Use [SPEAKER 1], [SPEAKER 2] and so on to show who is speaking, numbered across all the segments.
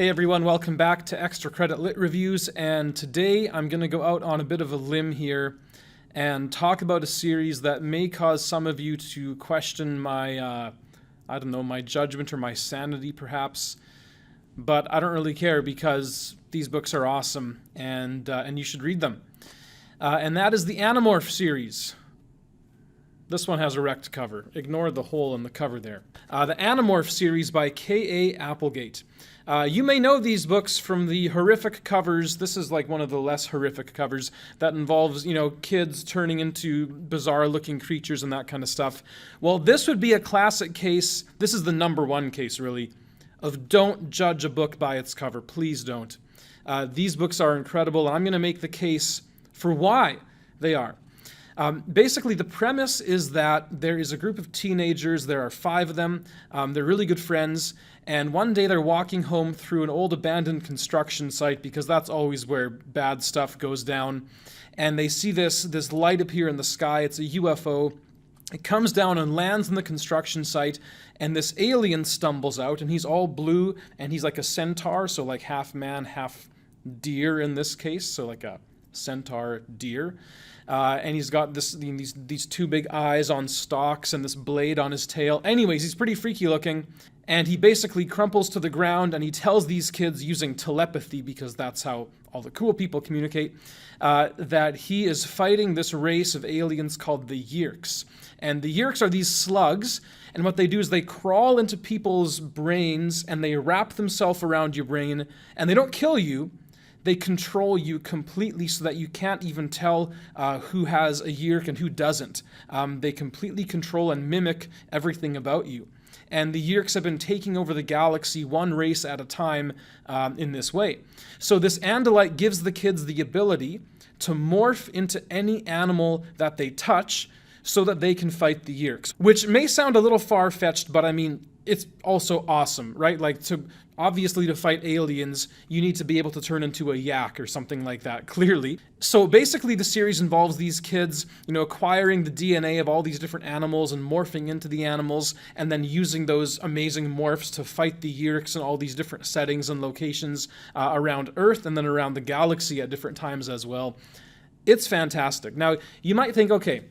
[SPEAKER 1] Hey everyone, welcome back to Extra Credit Lit Reviews, and today I'm going to go out on a bit of a limb here and talk about a series that may cause some of you to question my, my judgment or my sanity perhaps, but I don't really care because these books are awesome and you should read them. And that is the Animorphs series. This one has a wrecked cover. Ignore the hole in the cover there. The Animorphs series by K.A. Applegate. You may know these books from the horrific covers. This is like one of the less horrific covers that involves, kids turning into bizarre-looking creatures and that kind of stuff. Well, this would be a classic case. This is the number one case, really, of don't judge a book by its cover. Please don't. These books are incredible, and I'm going to make the case for why they are. Basically, the premise is that there is a group of teenagers. There are 5 of them. They're really good friends. And one day they're walking home through an old abandoned construction site because that's always where bad stuff goes down. And they see this light appear in the sky. It's a UFO. It comes down and lands on the construction site. And this alien stumbles out. And he's all blue. And he's like a centaur. So like half man, half deer in this case. So like a centaur deer. And he's got these 2 big eyes on stalks and this blade on his tail. Anyways, he's pretty freaky looking. And he basically crumples to the ground and he tells these kids using telepathy, because that's how all the cool people communicate, that he is fighting this race of aliens called the Yeerks. And the Yeerks are these slugs, and what they do is they crawl into people's brains and they wrap themselves around your brain, and they don't kill you. They control you completely so that you can't even tell who has a Yeerk and who doesn't. They completely control and mimic everything about you. And the Yeerks have been taking over the galaxy one race at a time in this way. So this Andalite gives the kids the ability to morph into any animal that they touch so that they can fight the Yeerks. Which may sound a little far-fetched, but I mean, it's also awesome, right? Like, obviously to fight aliens, you need to be able to turn into a yak or something like that, clearly. So basically the series involves these kids, acquiring the DNA of all these different animals and morphing into the animals, and then using those amazing morphs to fight the Yeerks in all these different settings and locations around Earth and then around the galaxy at different times as well. It's fantastic. Now, you might think, okay,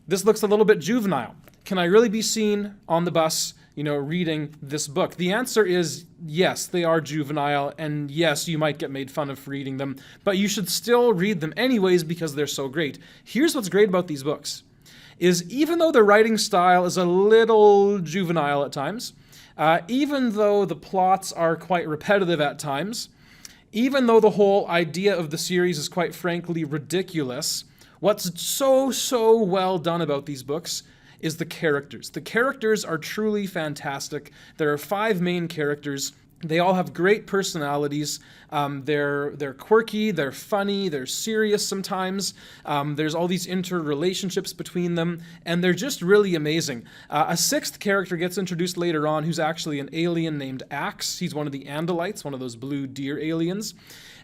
[SPEAKER 1] this looks a little bit juvenile. Can I really be seen on the bus reading this book? The answer is yes, they are juvenile, and yes, you might get made fun of for reading them, but you should still read them anyways because they're so great. Here's what's great about these books, is even though the writing style is a little juvenile at times, even though the plots are quite repetitive at times, even though the whole idea of the series is quite frankly ridiculous, what's so well done about these books is the characters. The characters are truly fantastic. There are 5 main characters. They all have great personalities. They're quirky, they're funny, they're serious sometimes. There's all these interrelationships between them, and they're just really amazing. A 6th character gets introduced later on who's actually an alien named Axe. He's one of the Andalites, one of those blue deer aliens.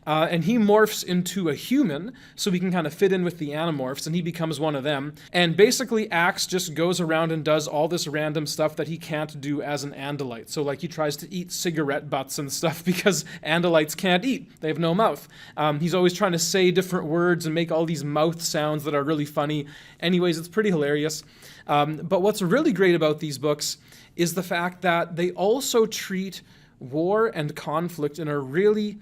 [SPEAKER 1] And he morphs into a human, so he can kind of fit in with the Animorphs, and he becomes one of them. And basically, Axe just goes around and does all this random stuff that he can't do as an Andalite. So, like, he tries to eat cigarette butts and stuff because Andalites can't eat. They have no mouth. He's always trying to say different words and make all these mouth sounds that are really funny. Anyways, it's pretty hilarious. But what's really great about these books is the fact that they also treat war and conflict in a really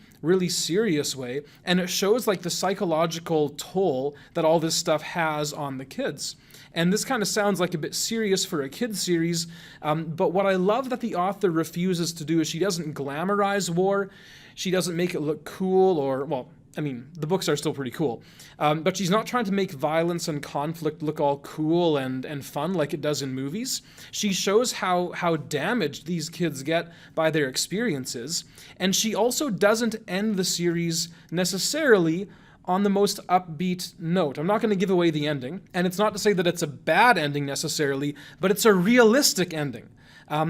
[SPEAKER 1] serious way, and it shows like the psychological toll that all this stuff has on the kids. And this kind of sounds like a bit serious for a kid's series, but what I love that the author refuses to do is she doesn't glamorize war. She doesn't make it look cool or, well, I mean, the books are still pretty cool, but she's not trying to make violence and conflict look all cool and fun like it does in movies. She shows how damaged these kids get by their experiences, and she also doesn't end the series necessarily on the most upbeat note. I'm not going to give away the ending, and it's not to say that it's a bad ending necessarily, but it's a realistic ending.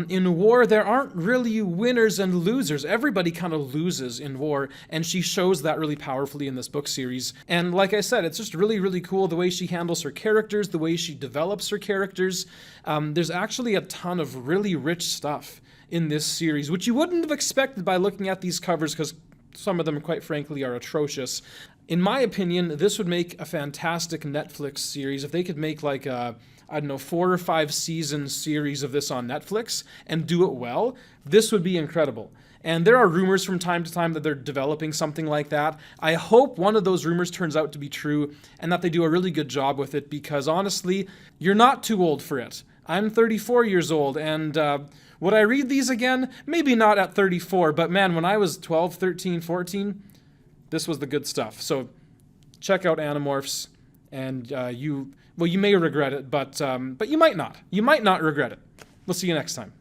[SPEAKER 1] In war, there aren't really winners and losers. Everybody kind of loses in war, and she shows that really powerfully in this book series. And like I said, it's just really cool the way she handles her characters, the way she develops her characters. There's actually a ton of really rich stuff in this series, which you wouldn't have expected by looking at these covers, because some of them, quite frankly, are atrocious. In my opinion, this would make a fantastic Netflix series. If they could make like a, I don't know, 4 or 5 season series of this on Netflix and do it well, this would be incredible. And there are rumors from time to time that they're developing something like that. I hope one of those rumors turns out to be true and that they do a really good job with it, because honestly, you're not too old for it. I'm 34 years old, and would I read these again? Maybe not at 34, but man, when I was 12, 13, 14, this was the good stuff. So check out Animorphs, and you may regret it, but you might not. You might not regret it. We'll see you next time.